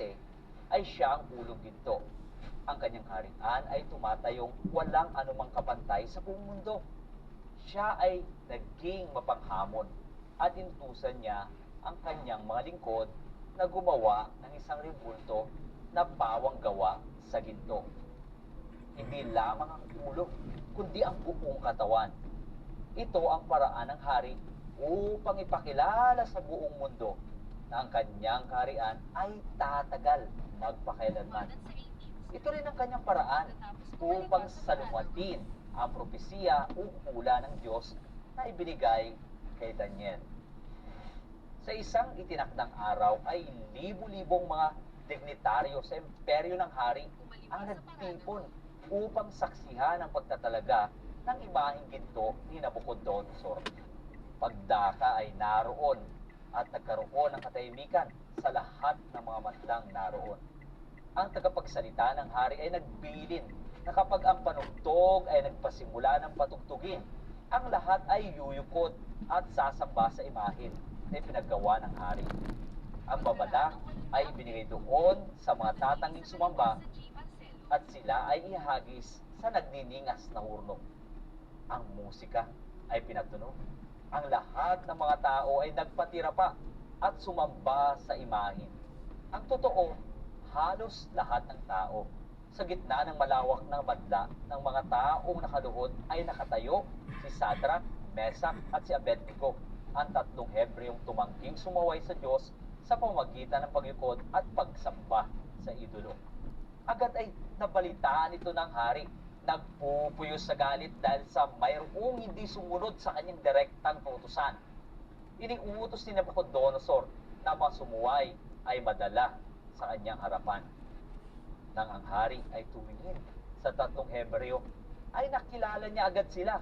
kasi ay siya ang ulong ginto. Ang kanyang harian ay tumatayong walang anumang kapantay sa buong mundo. Siya ay naging mapanghamon at inutusan niya ang kanyang mga lingkod na gumawa ng isang rebulto na pawang gawa sa ginto. Hindi lamang ang ulo, kundi ang buong katawan. Ito ang paraan ng hari upang ipakilala sa buong mundo na ang kanyang kaharian ay tatagal magpakailanman. Ito rin ang kanyang paraan upang salumatin ang propesiya o hula ng Diyos na ibinigay kay Daniel. Sa isang itinakdang araw ay libu-libong mga dignitaryo sa imperyo ng hari ang nagtipon upang saksihan ang pagtatalaga ng imaheng ginto ni Nabucodonosor. Pagdaka ay naroon at nagkaroon ng katahimikan sa lahat ng mga matlang naroon. Ang tagapagsalita ng hari ay nagbilin na kapag ang panugtog ay nagpasimula ng patugtugin, ang lahat ay yuyukot at sasamba sa imahin na ipinaggawa ng hari. Ang babala ay ibinigay doon sa mga tatanging sumamba at sila ay ihagis sa nagniningas na hurno. Ang musika ay pinatunog. Ang lahat ng mga tao ay nagpatira pa at sumamba sa imahin. Ang totoo, halos lahat ng tao sa gitna ng malawak na madla ng mga taong nakaluhod ay nakatayo, si Sadrach, Mesach at si Abednego, ang tatlong Hebreong tumangking sumaway sa Diyos sa pamamagitan ng pagyukod at pagsamba sa idolo. Agad ay nabalitaan ito ng hari. Nagpupuyos sa galit dahil sa mayroong hindi sumunod sa kanyang direktang kautusan. Iniuutos ni Nabucodonosor na mga sumuway ay madala sa kanyang harapan. Nang ang hari ay tumingin sa tatlong Hebreo, ay nakilala niya agad sila.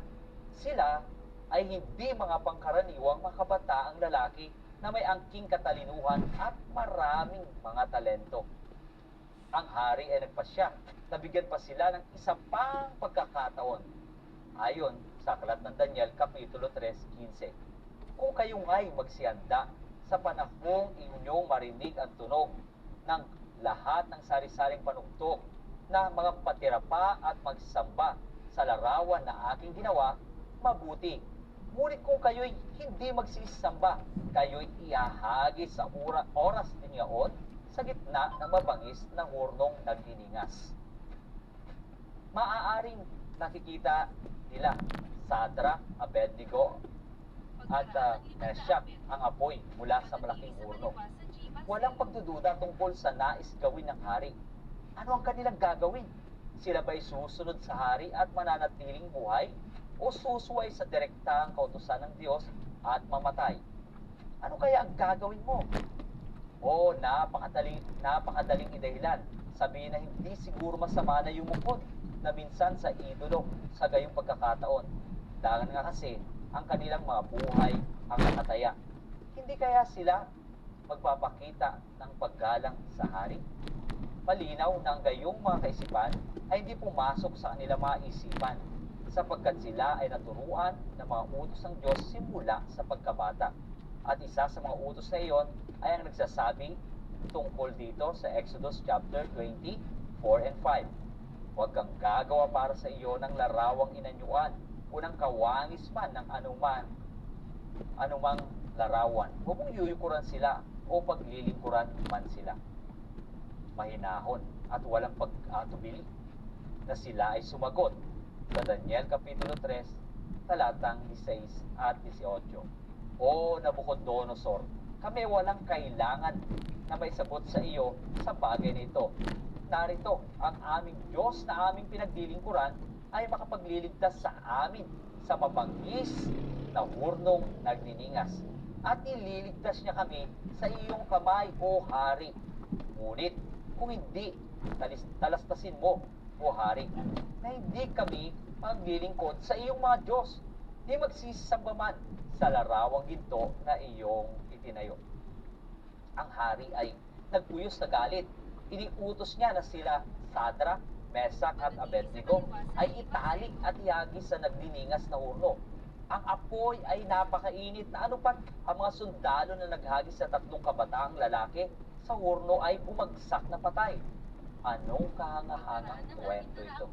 Sila ay hindi mga pangkaraniwang makabataang lalaki na may angking katalinuhan at maraming mga talento. Ang hari ay nagpasya, nabigyan pa sila ng isa pang pagkakataon. Ayon sa aklat ng Daniel, Kapitulo 3:15. Kung kayo nga'y magsihanda sa panahong inyong marinig ang tunog ng lahat ng sari-saring panugtog na mga patirapa at magsamba sa larawan na aking ginawa, mabuti. Ngunit kung kayo'y hindi magsisamba, kayo'y iahagis sa oras din yaon sa gitna ng mabangis na hurnong nagniningas. Maaaring nakikita nila Sadrach, Abednego at Mesach ang apoy mula sa malaking hurno. Walang pagdududa tungkol sa nais gawin ng hari. Ano ang kanilang gagawin? Sila ba'y susunod sa hari at mananatiling buhay? O susuway sa direktang kautusan ng Diyos at mamatay? Ano kaya ang gagawin mo? O napakadaling idahilan. Sabihin na hindi siguro masama na yumukod na minsan sa idolo sa gayong pagkakataon. Dahil nga kasi ang kanilang mga buhay ang nakataya. Hindi kaya sila magpapakita ng paggalang sa hari? Malinaw na ang gayong mga kaisipan ay hindi pumasok sa kanilang mga isipan sapagkat sila ay naturuan ng mga utos ng Diyos simula sa pagkabata. At isa sa mga utos na iyon ay ang nagsasabi tungkol dito sa Exodus chapter 20, 4 and 5. Huwag kang gagawa para sa iyo ng larawang inanyuan o ng kawangis man ng anumang larawan. Huwag mong yuyukuran sila o paglilingkuran man sila. Mahinahon at walang pag-atubili na sila ay sumagot sa Daniel Kapitulo 3, talatang 16 at 18. O Nabucodonosor, kami walang kailangan na may sagot sa iyo sa bagay na ito. Narito, ang aming Diyos na aming pinaglilingkuran ay makapagliligtas sa amin sa mabangis na hurnong nagniningas. At ililigtas niya kami sa iyong kamay, O Hari. Ngunit, kung hindi, talastasin mo, O Hari, na hindi kami maglilingkod sa iyong mga Diyos, di magsisamba man sa larawang ginto na iyong itinayo. Ang hari ay nagpuyos na galit. Iniutos niya na sila Sadrach, Mesach at Abednego ay italik at ihagis sa nagniningas na hurno. Ang apoy ay napakainit na ano pat ang mga sundalo na naghagis sa tatlong kabataang lalaki sa horno ay bumagsak na patay. Anong kahangahangang kwento ito?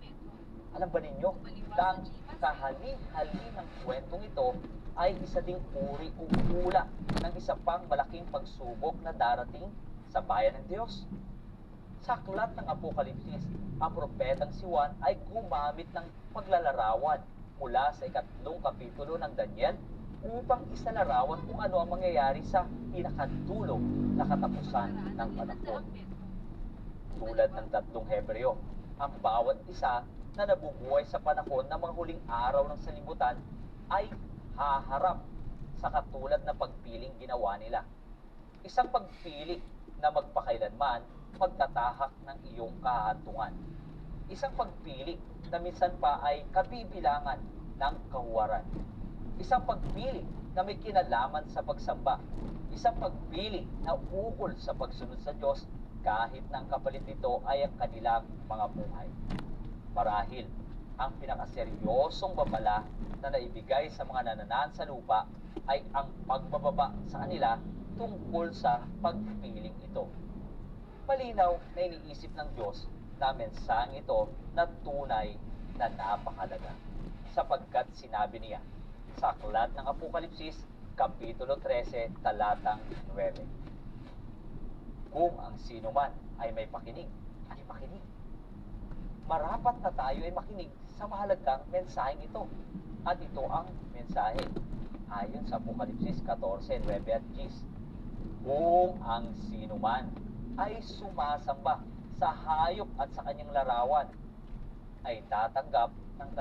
Alam ba ninyo, na ang kahali-hali ng kwentong ito ay isa ding uri o hula ng isa pang malaking pagsubok na darating sa bayan ng Diyos. Sa aklat ng Apokalipsis, ang propetang si Juan ay gumamit ng paglalarawan mula sa 3 kapitulo ng Daniel upang isalarawan kung ano ang mangyayari sa pinakadulong na katapusan ng panahon. Tulad ng 3 Hebreo, ang bawat isa na nabubuhay sa panahon ng mga huling araw ng sanlibutan ay haharap sa katulad na pagpiling ginawa nila. Isang pagpili na magpakailanman pagtatahak ng iyong kahahantungan. Isang pagpili na minsan pa ay kabibilangan ng kahuwaran. Isang pagpili na may kinalaman sa pagsamba. Isang pagpili na ukol sa pagsunod sa Diyos kahit na ang kapalit nito ay ang kanilang mga buhay. Marahil, ang pinakaseryosong babala na naibigay sa mga nananahan sa lupa ay ang pagbababa sa kanila tungkol sa pagpiling ito. Malinaw na iniisip ng Diyos na mensaheng ito na tunay na napakalaga, sapagkat sinabi niya sa aklat ng Apokalipsis, Kapitulo 13, talatang 9. Kung ang sino man ay may pakinig, ay makinig. Marapat na tayo ay makinig sa mahalagang mensaheng ito. At ito ang mensahe ayon sa Apokalipsis 14, 9 at 10. Kung ang sino man ay sumasamba sa hayop at sa kanyang larawan, ay tatanggap ng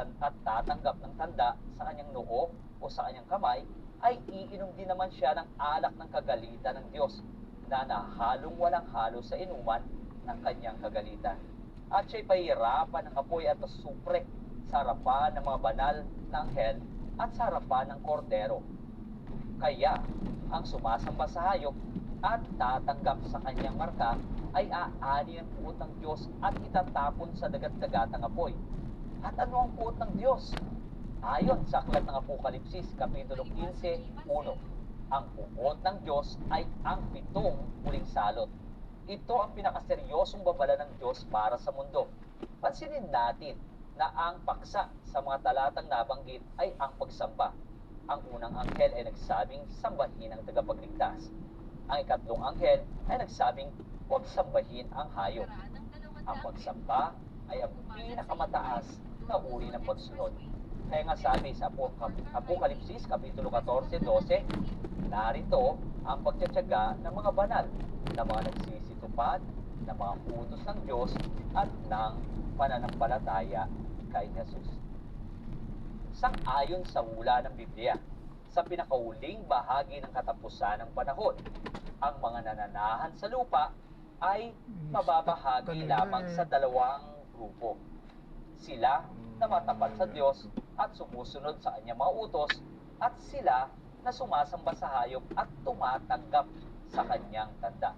tanda sa kanyang noo o sa kanyang kamay, ay iinom din naman siya ng alak ng kagalitan ng Diyos na nahalong walang halo sa inuman ng kanyang kagalitan. At siya'y pahihirapan ng apoy at asupre sa harapan ng mga banal na anghel at sa harapan ng kordero. Kaya, ang sumasamba sa hayop at tatanggap sa kanyang marka ay aani ang puot ng Diyos at itatapon sa dagat-dagatang apoy. At ano ang puot ng Diyos? Ayon sa aklat ng Apokalipsis, Kapitulo 15, 1, ang puot ng Diyos ay ang 7 huling salot. Ito ang pinakaseryosong babala ng Diyos para sa mundo. Pansinin natin na ang paksa sa mga talatang nabanggit ay ang pagsamba. Ang unang anghel ay nagsabing sambahin ang tagapagligtas. Ang ikatlong anghel ay nagsabing huwag sambahin ang hayop. Ang pagsamba ay ang pinakamataas na uri ng pagsunod. Kaya nga sabi sa Apokalipsis, Kapitulo 14, 12, narito ang pagtsatsaga ng mga banal, ng mga nagsisitupad, ng mga utos ng Diyos at ng pananampalataya kay Jesus. Sang-ayon sa hula ng Biblia, sa pinakahuling bahagi ng katapusan ng panahon, ang mga nananahan sa lupa ay mababahagi lamang sa 2 grupo. Sila na matapat sa Diyos at sumusunod sa kanyang mga utos, at sila na sumasamba sa hayop at tumatanggap sa kanyang tanda.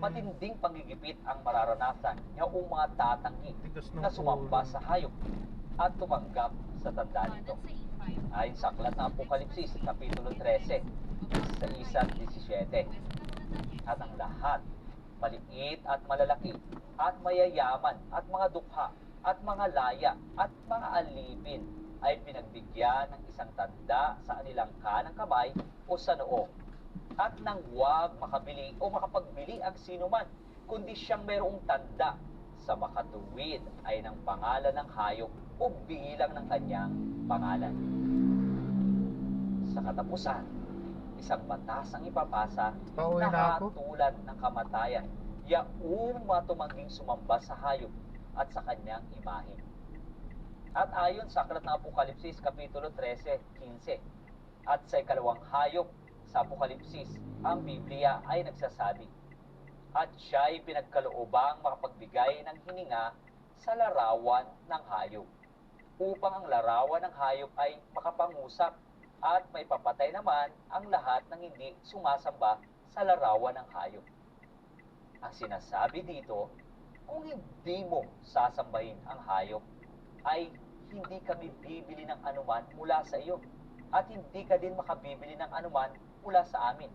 Matinding panggigipit ang mararanasan niya o mga tatanggi na sumamba sa hayop at tumanggap sa tanda nito. Ayon sa aklat ng Apokalipsis, Kapitulo 13, sa 1 at 17. At ang lahat, maliit at malalaki, at mayayaman, at mga dukha, at mga laya, at mga alipin, ay pinagbigyan ng isang tanda sa kanilang kanang kamay o sa noo. At nang huwag makabili o makapagbili ang sinuman, kundi siyang mayroong tanda sa makatuwid ay ng pangalan ng hayop o bilang ng kanyang pangalan. Sa katapusan, isang batas ang ipapasa na katulad ng kamatayan, yaong matumangging sumamba sa hayop at sa kanyang imahe. At ayon sa aklat ng Apokalipsis, Kapitulo 13, 15, at sa ikalawang hayop sa Apokalipsis, ang Biblia ay nagsasabi, at siya'y pinagkaloobang makapagbigay ng hininga sa larawan ng hayop, upang ang larawan ng hayop ay makapangusap at may papatay naman ang lahat ng hindi sumasamba sa larawan ng hayop. Ang sinasabi dito, kung hindi mo sasambahin ang hayop, ay hindi kami bibili ng anuman mula sa iyo, at hindi ka din makabibili ng anuman mula sa amin.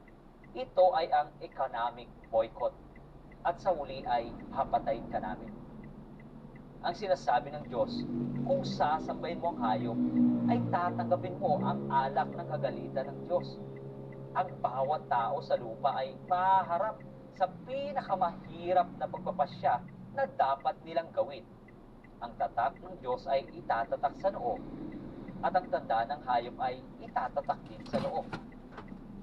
Ito ay ang economic boycott at sa huli ay papatayin ka namin. Ang sinasabi ng Diyos, kung sasambahin mo ang hayop, ay tatanggapin mo ang alak ng kagalitan ng Diyos. Ang bawat tao sa lupa ay maharap sa pinakamahirap na pagpapasya na dapat nilang gawin. Ang tatak ng Diyos ay itatatak sa noo at ang tanda ng hayop ay itatatak din sa noo.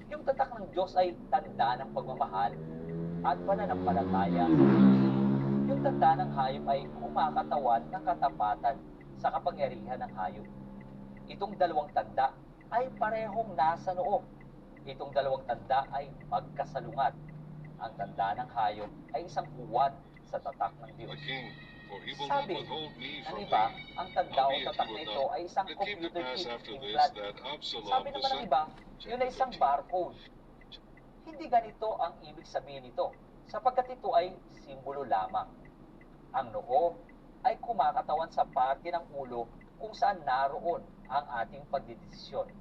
Yung tatak ng Diyos ay tanda ng pagmamahal at pananampalataya sa Diyos. Yung tanda ng hayop ay kumakatawan ng katapatan sa kapangyarihan ng hayop. Itong dalawang tanda ay parehong nasa noo. Itong dalawang tanda ay magkasalungat. Ang tanda ng hayop ay isang huwad sa tatak ng Diyos. Sabi ng iba, ang tanda o tatak nito ay isang computer chip implant. Sabi naman ng iba, yun ay isang barcode. Hindi ganito ang ibig sabihin nito, sapagkat ito ay simbolo lamang. Ang noo ay kumakatawan sa parte ng ulo kung saan naroon ang ating pagdidesisyon.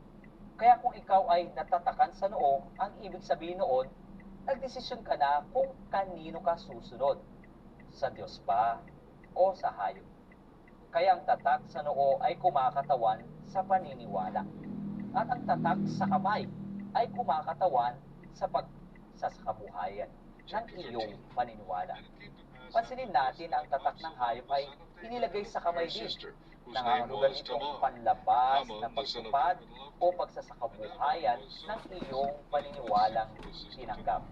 Kaya kung ikaw ay natatakan sa noo, ang ibig sabihin noon, nagdesisyon ka na kung kanino ka susunod, sa Diyos ba o sa hayop. Kaya ang tatak sa noo ay kumakatawan sa paniniwala. At ang tatak sa kamay ay kumakatawan sa pagsasakabuhayan ng iyong paniniwala. Pansinin natin na ang tatak ng hayop ay inilagay sa kamay din. Nangangahulugan itong panlabas na pagtupad o pagsasakabuhayan ng iyong paniniwalang tinanggap.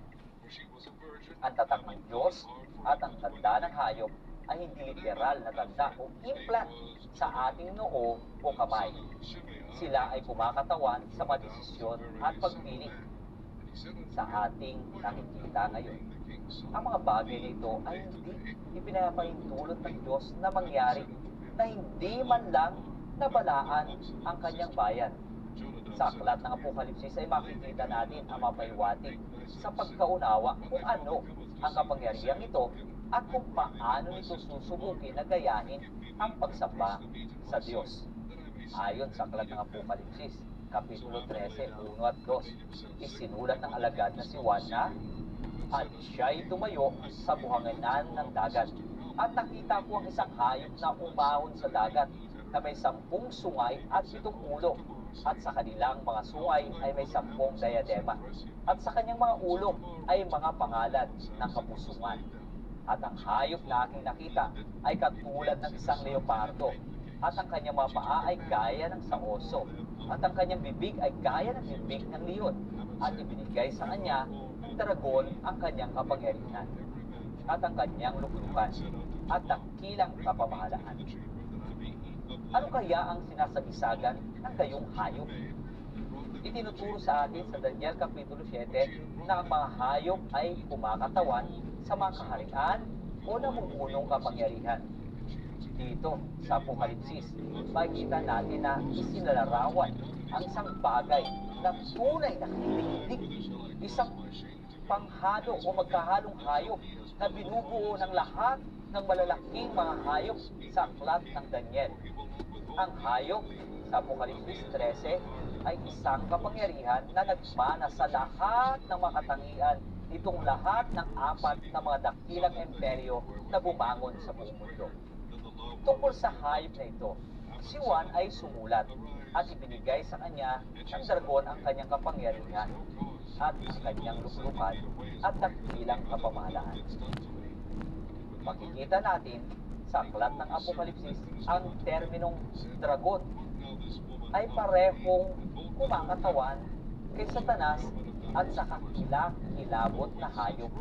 Ang tatak ng Diyos at ang tanda ng hayop ay hindi literal na tanda o implant sa ating noo o kamay. Sila ay kumakatawan sa madesisyon at pagpili sa ating nakikita ngayon. Ang mga bagay na ito ay hindi ipinapahintulot ng Diyos na mangyari na hindi man lang nabalaan ang kanyang bayan. Sa aklat ng Apokalipsis ay makikita natin ang mapaywating sa pagkaunawa kung ano ang kapangyarihang ito at kung paano nito susubukin na gayahin ang pagsamba sa Diyos. Ayon sa aklat ng Apokalipsis, Kapitulo 13, 1 at 2, isinulat ng alagad na si Juan na, at siya'y tumayo sa buhanginan ng dagat. At nakita ko ang isang hayop na umahon sa dagat na may 10 sungay at 7 ulo. At sa kanilang mga sungay ay may 10 diadema. At sa kanyang mga ulo ay mga pangalan ng kapusungan. At ang hayop na aking nakita ay katulad ng isang leopardo. At ang kanyang mga paa ay gaya ng sa oso. At ang kanyang bibig ay gaya ng bibig ng leon. At ibinigay sa kanya ng dragon ang kanyang kapangyarihan at ang kanyang luklukan at dakilang kapamahalaan. Ano kaya ang sinasagisagan ng gayong hayop? Itinuturo sa atin sa Daniel Kapitulo 7 na ang mga hayop ay kumakatawan sa mga kaharian o namumunong kapangyarihan. Dito sa Apokalipsis, makikita natin na isinalarawan ang isang bagay na tunay na kilig-kilig, isang panghalo o magkahalong hayop na binubuo ng lahat ng malalaking mga hayop sa aklat ng Daniel. Ang hayop sa Apokalipsis 13 ay isang kapangyarihan na nagmana sa lahat ng mga katangian nitong lahat ng 4 na mga dakilang imperyo na bumangon sa buong mundo. Tungkol sa hayop na ito, si Juan ay sumulat at ibinigay sa kanya ng dragon ang kanyang kapangyarihan at ang kanyang luklukan at dakilang kapamahalaan. Makikita natin sa aklat ng Apokalipsis ang terminong dragon ay parehong kumakatawan kay Satanas at sa kakilakilabot na hayop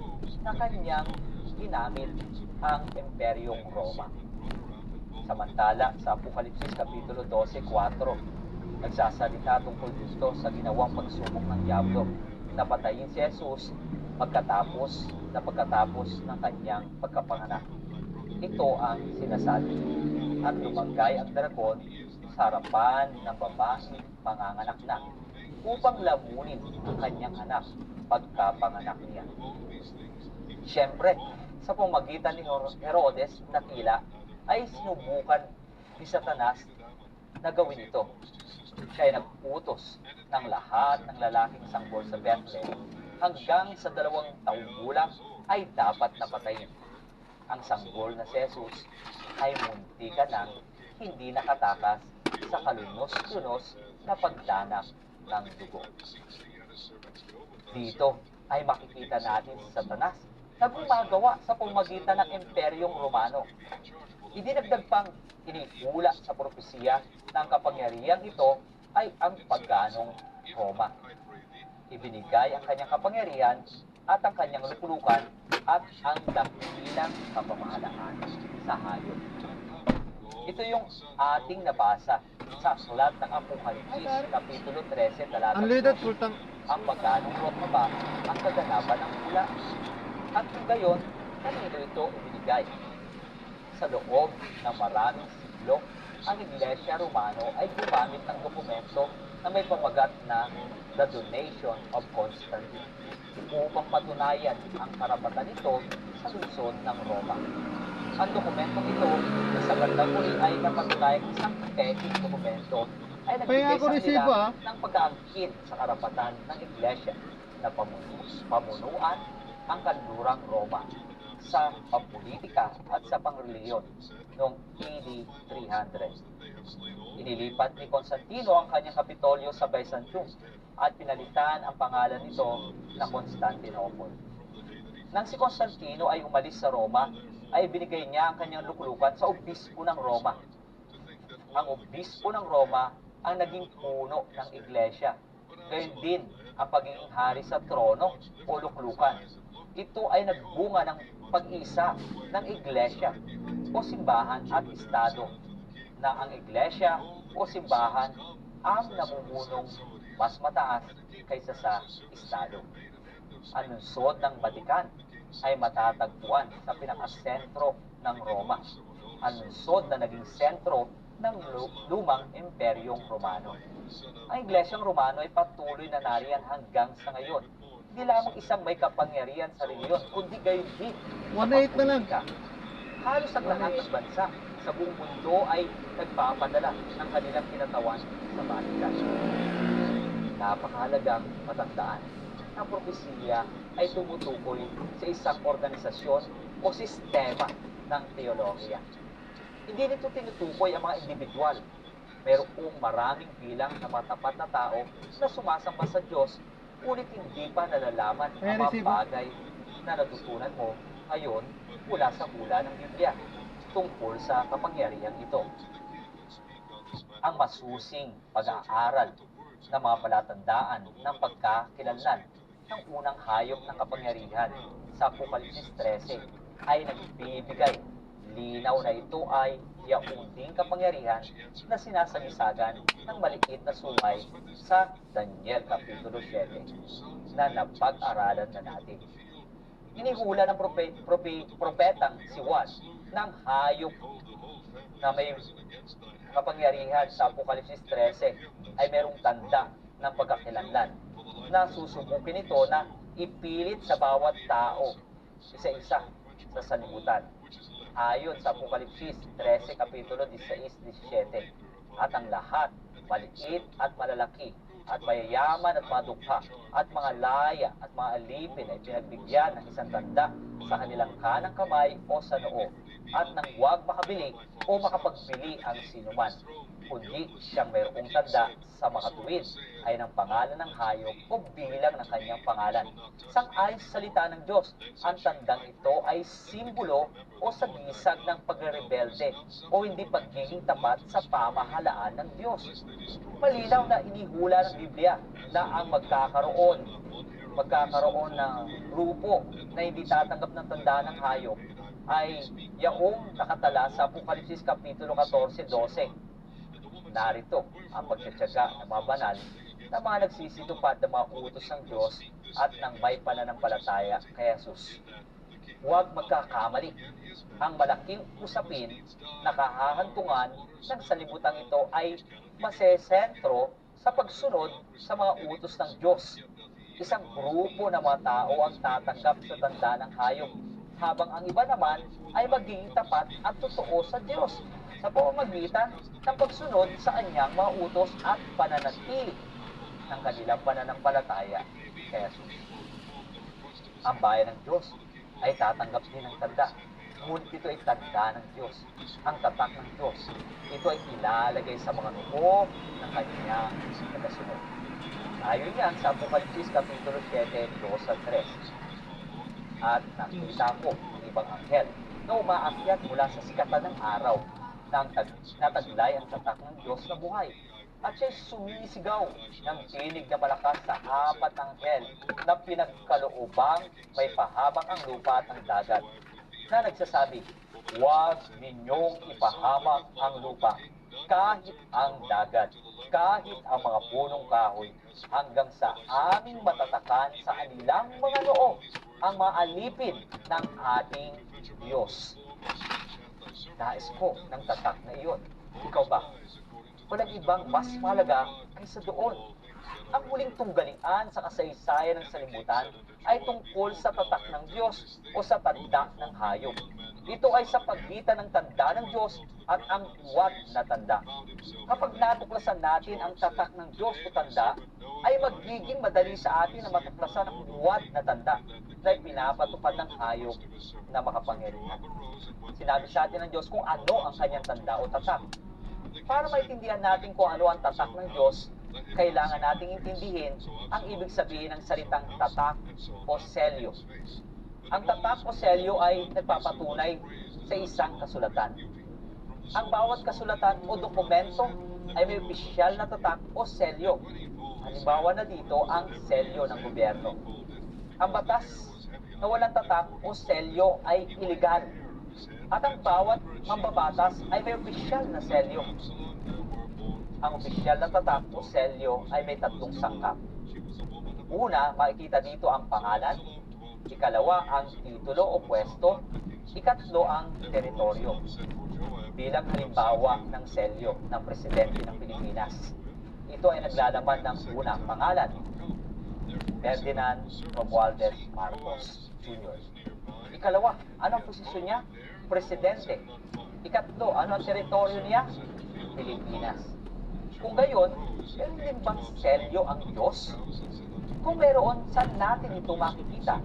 na kanyang ginamit ang Imperyong Roma. Samantala, sa Apokalipsis Kapitulo 12, 4, nagsasalita tungkol dito sa ginawang pagsubok ng Diablo na patayin si Jesus pagkatapos ng kanyang pagkapanganak. Ito ang sinasabi. At lumagay ang dragon sa harapan ng babaeng panganganak na upang lamunin ang kanyang anak pagkapanganak niya. Siyempre, sa pamagitan ni Herodes na tila ay sinubukan ni Satanas na gawin ito. Siya ay nagputos ng lahat ng lalaking sanggol sa Bethlehem hanggang sa 2 taong gulang ay dapat napatayin. Ang sanggol na si Jesus ay muntikan nang hindi nakatakas sa kalunos-lunos na pagdanap ng dugo. Dito ay makikita natin si Satanas na gumagawa sa pamamagitan ng Imperyong Romano. Idinagdag pang inihula sa propesiya na ang kapangyarihang ito ay ang pagganong Roma. Ibinigay ang kanyang kapangyarihan at ang kanyang lukulukan at ang dakilang kapamahalaan sa hayop. Ito yung ating nabasa sa aklat ng Apokalipsis, Kapitulo 13, talata 2. Ang pagganong Roma ba ang kaganapan ng hula? At kung gayon, kanino ito ibinigay? Sa loob ng maraming siglo, ang Iglesia Romano ay gumamit ng dokumento na may pamagat na The Donation of Constantine upang patunayan ang karapatan nito sa lungsod ng Roma. Ang dokumentong ito na sa bandang huli ay napatunayan isang peking dokumento ay nagbigay sa kanila ng pag-aangkin sa karapatan ng Iglesia na pamunuan ang kanlurang Roma sa pampolitika at sa pangreliyon noong AD 300. Inilipat ni Constantino ang kanyang kapitolyo sa Byzantium at pinalitan ang pangalan nito na Constantinople. Nang si Constantino ay umalis sa Roma, ay binigay niya ang kanyang lukulukan sa obispo ng Roma. Ang obispo ng Roma ang naging puno ng iglesia. Gayon din ang pagiging hari sa trono o luklukan. Ito ay nagbunga ng pag-isa ng iglesia o simbahan at estado, na ang iglesia o simbahan ang namumunong mas mataas kaysa sa estado. Ang lungsod ng Vatican ay matatagpuan sa pinakasentro ng Roma, ang lungsod na naging sentro ng lumang Imperyong Romano. Ang Iglesyang Romano ay patuloy na nariyan hanggang sa ngayon. Hindi lamang isang may kapangyarihan sa reliyon, kundi gayon din sa politika. Halos ang lahat ng bansa sa buong mundo ay nagpapadala ng kanilang kinatawan sa Vatican. Napakahalagang matandaan ang propesiya ay tumutukoy sa isang organisasyon o sistema ng teolohiya. Hindi nito tinutukoy ang mga individual. Mayroong maraming bilang na matapat na tao na sumasamba sa Diyos, ngunit hindi pa nalalaman ang mga bagay na natutunan mo ngayon mula sa hula ng Biblia tungkol sa kapangyarihang ito. Ang masusing pag-aaral ng mga palatandaan ng pagkakilanlan ng unang hayop ng kapangyarihan sa Apokalipsis 13 ay nagbibigay linaw na ito ay yauding kapangyarihan na sinasagisagan ng maliit na sungay sa Daniel Kapitulo 7 na napag-aralan na natin. Inihula ng propetang si Juan ng hayop na may kapangyarihan sa Apokalipsis 13 ay merong tanda ng pagkakilanlan na susubukin ito na ipilit sa bawat tao isa-isa sa sanlibutan. Ayon sa Apokalipsis 13, Kapitulo 16-17, at ang lahat, maliit at malalaki, at mayayaman at madukha, at mga laya at mga alipin ay pinagbigyan ng isang tanda sa kanilang kanang kamay o sa noo, at nang huwag makabili o makapagbili ang sinuman, kundi siyang mayroong tanda sa makatuwid ay ng pangalan ng hayop o bilang ng kanyang pangalan. Sang-ayon sa salita ng Diyos, ang tandang ito ay simbolo o sagisag ng pagrebelde o hindi pagiging tapat sa pamahalaan ng Diyos. Malinaw na inihula ng Biblia na ang magkakaroon ng grupo na hindi tatanggap ng tanda ng hayop ay yaong nakatala sa Apokalipsis Kapitulo 14-12. Narito ang pagtsatsaga ng mga banal na mga nagsisitupad ng mga utos ng Diyos at ng may pananampalataya kay Jesus. Huwag magkakamali. Ang malaking usapin na kahahantungan ng sanlibutan ito ay masesentro sa pagsunod sa mga utos ng Diyos. Isang grupo ng mga tao ang tatanggap sa tanda ng hayop, habang ang iba naman ay magiging tapat at totoo sa Diyos sa pamamagitan ng pagsunod sa kanyang mga utos at pananatili ng kanilang pananampalataya kay Jesus. Ang bayan ng Diyos ay tatanggap din ng tanda. Ngunit ito ay tanda ng Diyos. Ang tatak ng Diyos, ito ay ilalagay sa mga noo ng kanyang nagasunod. Ayon yan sa Apokalipsis Kapitulo 7, 2-3. At nakita ko ng ibang anghel na umaakyat mula sa sikatan ng araw na nataglay ang tatak ng Diyos na buhay. At siya'y sumisigaw ng tinig na malakas sa apat anghel na pinagkaloobang may pahabang ang lupa at ang dagat, na nagsasabi, huwag ninyong ipahamak ang lupa, kahit ang dagat, kahit ang mga punong kahoy, hanggang sa aming matatakan sa anilang mga noo ang mga alipin ng ating Diyos. Nais ko ng tatak na iyon. Ikaw ba? Walang ibang mas mahalaga kaysa doon. Ang muling tunggalian sa kasaysayan ng salimutan ay tungkol sa tatak ng Diyos o sa tanda ng hayop. Ito ay sa pagitan ng tanda ng Diyos at ang uwat na tanda. Kapag natuklasan natin ang tatak ng Diyos o tanda, ay magiging madali sa atin na matuklasan ang uwat na tanda na pinapatupad ng hayop na makapangyarihan. Sinabi sa atin ng Diyos kung ano ang kanyang tanda o tatak. Para maintindihan natin kung ano ang tatak ng Diyos, kailangan nating intindihin ang ibig sabihin ng salitang tatak o selyo. Ang tatak o selyo ay nagpapatunay sa isang kasulatan. Ang bawat kasulatan o dokumento ay may opisyal na tatak o selyo. Halimbawa na dito ang selyo ng gobyerno. Ang batas na walang tatak o selyo ay iligal. At ang bawat mambabatas ay may opisyal na selyo. Ang opisyal na tatak o selyo ay may tatlong sangkap. Una, makikita dito ang pangalan. Ikalawa, ang titulo o pwesto. Ikatlo, ang teritoryo. Bilang halimbawa ng selyo ng Presidente ng Pilipinas, ito ay naglalaman ng unang pangalan, Ferdinand Romualdez Marcos Jr. Ikalawa, anong posisyon niya? Presidente. Ikatlo, ano ang teritoryo niya? Pilipinas. Kung gayon, meron din bang selyo ang Diyos? Kung meron, saan natin ito makikita?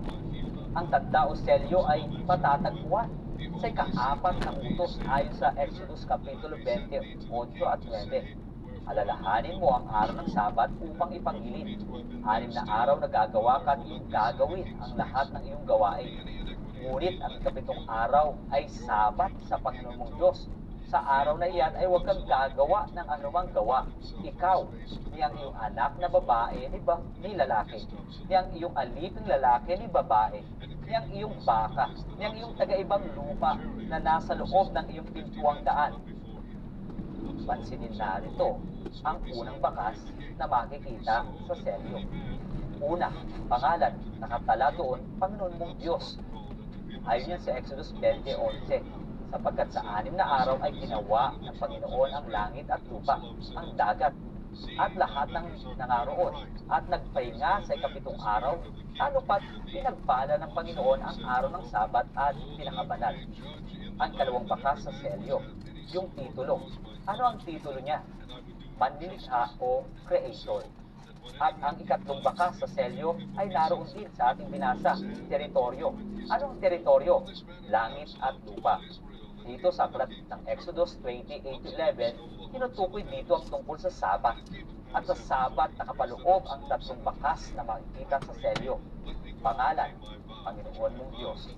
Ang tanda o selyo ay matatagpuan sa ika-4 na utos ayon sa Exodus Kapitulo 28 at 9. Alalahanin mo ang araw ng Sabat upang ipangilin. 6 na araw na gagawa ka at iyong gagawin ang lahat ng iyong gawain. Ngunit ang ika-7 araw ay Sabat sa Panginoon mong Diyos. Sa araw na iyan ay huwag kang gagawa ng anumang gawa. Ikaw, niyang iyong anak na babae ni lalaki, niyang iyong aliping lalaki ni babae, niyang iyong baka, niyang iyong taga-ibang lupa na nasa loob ng iyong pintuang daan. Pansinin narito ang unang bakas na makikita sa selyo. Una, pangalan, nakatala doon, Panginoon mong Diyos. Ayon yan sa Exodus 20:11. Sapagkat sa 6 na araw ay ginawa ng Panginoon ang langit at lupa, ang dagat, at lahat ng nangaroon, at nagpahinga sa ika-7 araw, ano pat pinagpala ng Panginoon ang araw ng Sabat at pinakabanal. Ang kalawang bakas sa selyo, yung titulo. Ano ang titulo niya? Manlilikha o Creator. At ang ikatlong bakas sa selyo ay naroon din sa ating binasa, teritoryo. Ano ang teritoryo? Langit at lupa. Dito sa aklat ng Exodus 28:11, tinutukoy dito ang tungkol sa Sabat. At sa Sabat, nakapaloob ang tatlong bakas na makikita sa selyo. Pangalan, Panginoon mong Diyos.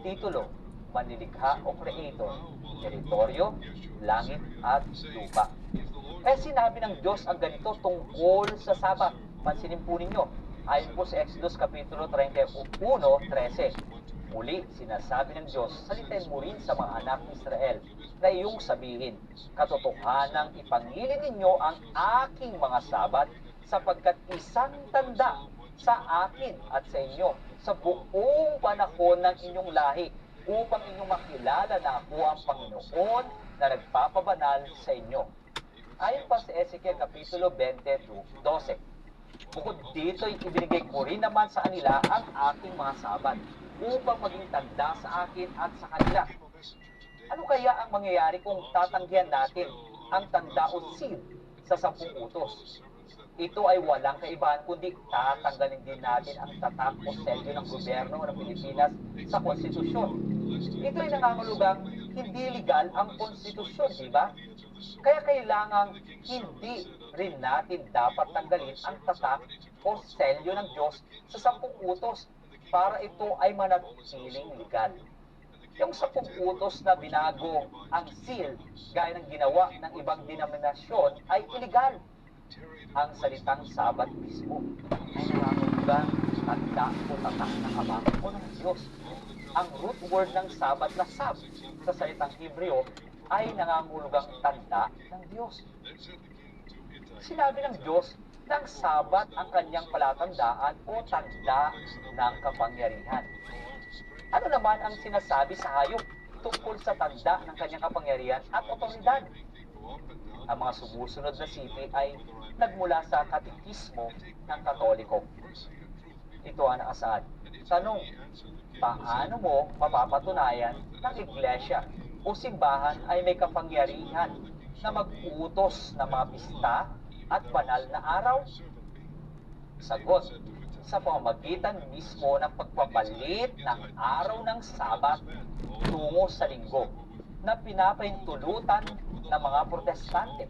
Titulo, Manlilikha o Creator. Teritoryo, langit at lupa. Kaya sinabi ng Diyos ang ganito tungkol sa Sabat. Pansinin po ninyo, ayon po sa Exodus Kapitulo 31:13. Muli, sinasabi ng Diyos, salitain mo rin sa mga anak ni Israel na iyong sabihin, katotohanang ipangilin ninyo ang aking mga Sabat sapagkat isang tanda sa akin at sa inyo sa buong panahon ng inyong lahi upang inyong makilala na ako ang Panginoon na nagpapabanal sa inyo. Ayon pa sa Ezekiel Kapitulo 20:12. Bukod dito, ibinigay ko rin naman sa kanila ang aking mga Sabat upang maging tanda sa akin at sa kanila. Ano kaya ang mangyayari kung tatanggihan natin ang tanda o seal sa 10 utos? ito ay walang kaibahan kundi tatanggalin din natin ang tatak o selyo ng gobyerno ng Pilipinas sa konstitusyon. Ito ay nangangulugang hindi legal ang konstitusyon, di ba? Kaya kailangang hindi rin natin dapat tanggalin ang tatak o selyo ng Diyos sa 10 utos para ito ay manatiling legal. Yung 10 utos na binago ang seal gaya ng ginawa ng ibang denominasyon ay illegal. Ang salitang Sabat mismo ay nangangulugang tanda o tatak ng Ama o ng Diyos. Ang root word ng Sabat na sab sa salitang Hebreo ay nangangulugang tanda ng Diyos. Sinabi ng Diyos ng Sabat ang kanyang palatandaan o tanda ng kapangyarihan. Ano naman ang sinasabi sa hayop tungkol sa tanda ng kanyang kapangyarihan at otoridad? Ang mga sumusunod na sipi ay nagmula sa katekismo ng Katoliko. Ito ang naasaad. Tanong, paano mo mapapatunayan ng iglesia o simbahan ay may kapangyarihan na mag-utos ng mga pista at banal na araw? Sagot, sa pamamagitan mismo ng pagpapalit ng araw ng Sabat tungo sa linggo na pinapahintulutan ng mga protestante.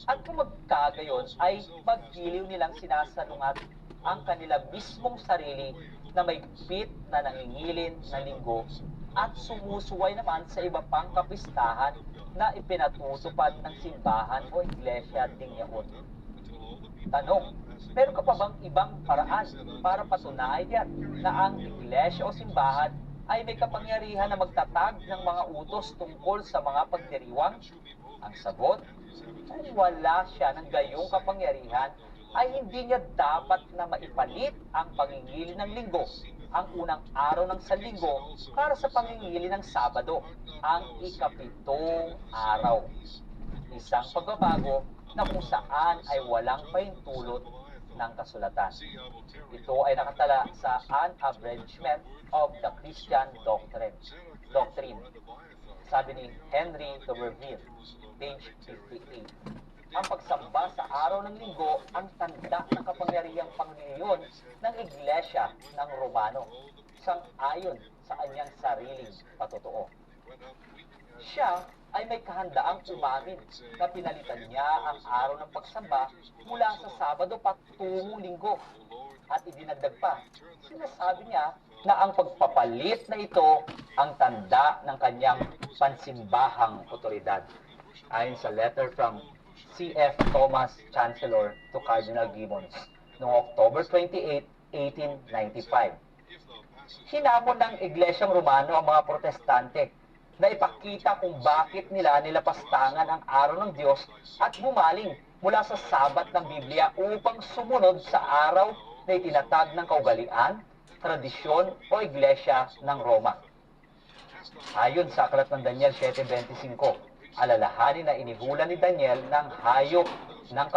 At kung magkagayon ay pagkiliw nilang sinasalungat ang kanila mismong sarili na may gupit na nangingilin na linggo at sumusuway naman sa iba pang kapistahan na ipinatutupad ng simbahan o iglesia ding yaon. Tanong, meron ka pa bang ibang paraan para patunayan na ang iglesia o simbahan ay may kapangyarihan na magtatag ng mga utos tungkol sa mga pagdiriwang? Ang sagot, kung wala siya ng gayong kapangyarihan, ay hindi niya dapat na maipalit ang pangingili ng linggo, ang unang araw ng sanlinggo, para sa pangingili ng Sabado, ang ikapitong araw. Isang pagbabago na kung saan ay walang pahintulot ng kasulatan. Ito ay nakatala sa An Abridgment of the Christian Doctrine. Sabi ni Henry Toberville, page 58. Ang pagsamba sa araw ng linggo ang tanda ng kapangyarihang Panginoon ng Iglesia ng Romano, sang-ayon sa kanyang sariling patotoo. Siya ay may kahandaang umamin na pinalitan niya ang araw ng pagsamba mula sa Sabado patungong linggo. At idinagdag pa, sinasabi niya na ang pagpapalit na ito ang tanda ng kanyang pansimbahang otoridad. Ayon sa letter from C.F. Thomas, Chancellor, to Cardinal Gibbons noong October 28, 1895. Hinamon ng Iglesyang Romano ang mga protestante na ipakita kung bakit nila nilapastangan ang araw ng Diyos at bumaling mula sa sabat ng Biblia upang sumunod sa araw na itinatag ng kaugalian, tradisyon o Iglesia ng Roma. Ayon sa aklat ng Daniel 7:25, alalahanin na inihula ni Daniel ng hayop ng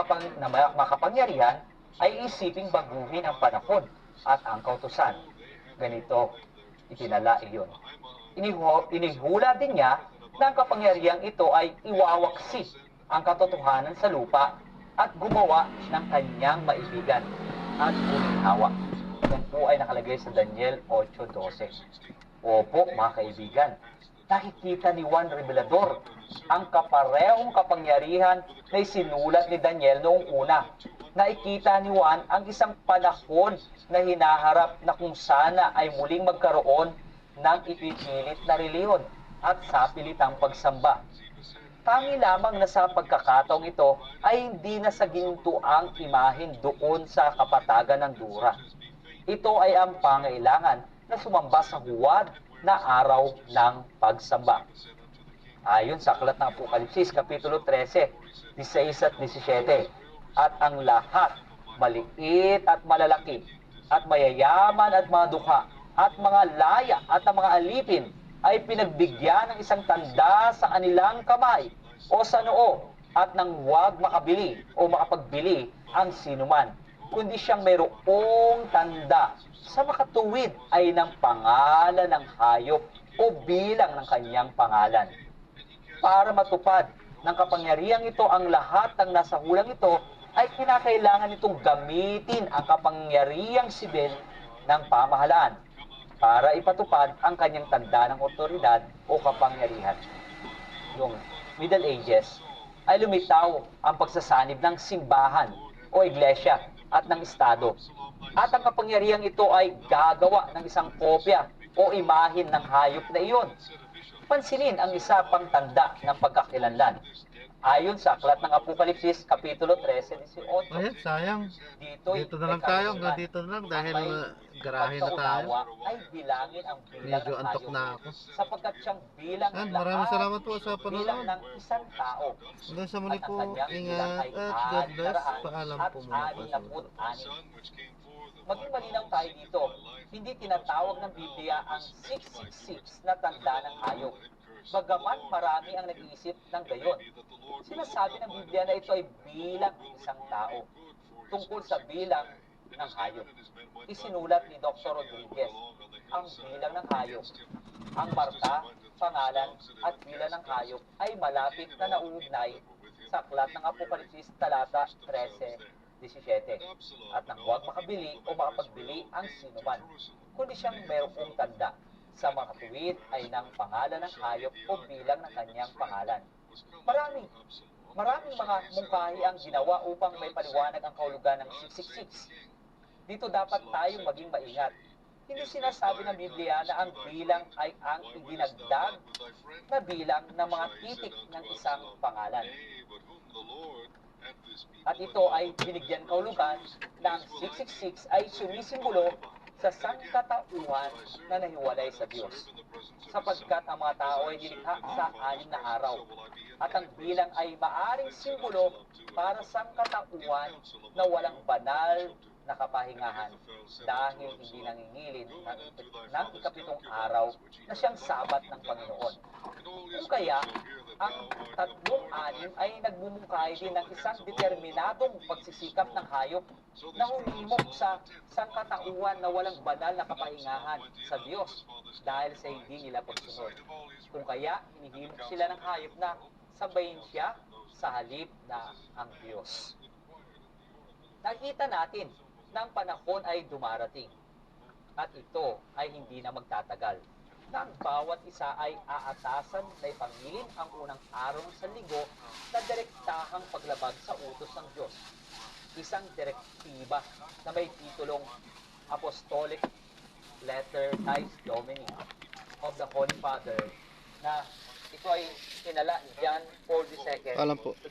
makapangyarihan ay isiping baguhin ang panahon at ang kautusan. Ganito, itinala iyon. Inihula din niya na ang kapangyarihang ito ay iwawaksi ang katotohanan sa lupa at gumawa ng kanyang maibigan at uminhawa. Yan po ay nakalagay sa Daniel 8:12. Opo, mga kaibigan, nakikita ni Juan Revelador ang kaparehong kapangyarihan na isinulat ni Daniel noong una. Nakikita ni Juan ang isang panahon na hinaharap na kung sana ay muling magkaroon ng ipipilit na reliyon at sapilitang pagsamba. Tangi lamang na sa pagkakataong ito ay hindi na sa ginto ang imahin doon sa kapatagan ng Dura. Ito ay ang pangailangan na sumamba sa huwad na araw ng pagsamba. Ayon sa aklat ng Apokalipsis, Kapitulo 13, 16 at 17, at ang lahat, maliit at malalaki, at mayayaman at mga dukha, at mga laya at ang mga alipin, ay pinagbigyan ng isang tanda sa kanilang kamay o sa noo, at nang huwag makabili o makapagbili ang sinuman, kundi siyang mayroong tanda sa makatuwid ay ng pangalan ng hayop o bilang ng kanyang pangalan. Para matupad ng kapangyarihang ito ang lahat ng nasa hulang ito ay kinakailangan nitong gamitin ang kapangyarihang sibil ng pamahalaan para ipatupad ang kanyang tanda ng otoridad o kapangyarihan. Yung Middle Ages ay lumitaw ang pagsasanib ng simbahan o iglesia at ng estado. At ang kapangyarihang ito ay gagawa ng isang kopya o imahin ng hayop na iyon. Pansinin ang isa pang tanda ng pagkakilanlan. Ayon sa aklat ng Apokalipsis, Kapitulo 13:18. Ayan, sayang. Dito na lang tayo, hanggang dito na lang dahil garahe na tayo. Ay bilangin ang bilang Medyo ng antok hayop, na ako. sapagkat siyang bilang Ayan, ng maraming lahat, salamat po sa bilang panonood. ng isang tao. Hanggang sa muli At ang po, kanyang bilang ingat ay at God bless. 666 Paalam at po muna po sa 66. Maging malinaw tayo dito, hindi tinatawag ng Biblia ang 666 na tanda ng hayop. Bagaman marami ang nag-iisip ng gayon. Sinasabi ng Biblia na ito ay bilang ng isang tao. Tungkol sa bilang ng hayop. Isinulat ni Dr. Rodriguez ang bilang ng hayop. Ang marka, pangalan at bilang ng hayop ay malapit na nauugnay sa aklat ng Apokalipsis talata 13:17 at nang huwag makabili o makapagbili ang sinuman, kundi siyang mayroong tanda sa mga tuwid ay ng pangalan ng hayop o bilang ng kanyang pangalan. Maraming mga mungkahi ang ginawa upang may paliwanag ang kahulugan ng 666. Dito dapat tayong maging maingat. Hindi sinasabi ng Biblia na ang bilang ay ang idinagdag na bilang ng mga titik ng isang pangalan. At ito ay binigyan kahulugan ng 666 ay sumisimbolo sa sangkatauhan na nahiwalay sa Diyos. Sapagkat ang mga tao ay nilikha sa 6 na araw. At ang bilang ay maaring simbolo para sa sangkatauhan na walang banal na kapahingahan dahil hindi nangingilid ng ikapitong araw na siyang sabat ng Panginoon. Kung kaya, ang 3-6 ay nagmumungkahi din ng isang determinadong pagsisikap ng hayop na humimok sa sangkatauhan na walang banal na kapahingahan sa Diyos dahil sa hindi nila pagsunod. Kung kaya, hinihimok sila ng hayop na sabayin siya sa halip na ang Diyos. Nakita natin na ang panahon ay dumarating at ito ay hindi na magtatagal. Na ang bawat isa ay aatasan na ipangilin ang unang araw ng sanlinggo na direktahang paglabag sa utos ng Diyos. Isang direktiba na may titulong Apostolic Letter Dies Domini of the Holy Father na ito ay sinala ni John Paul II Alam po.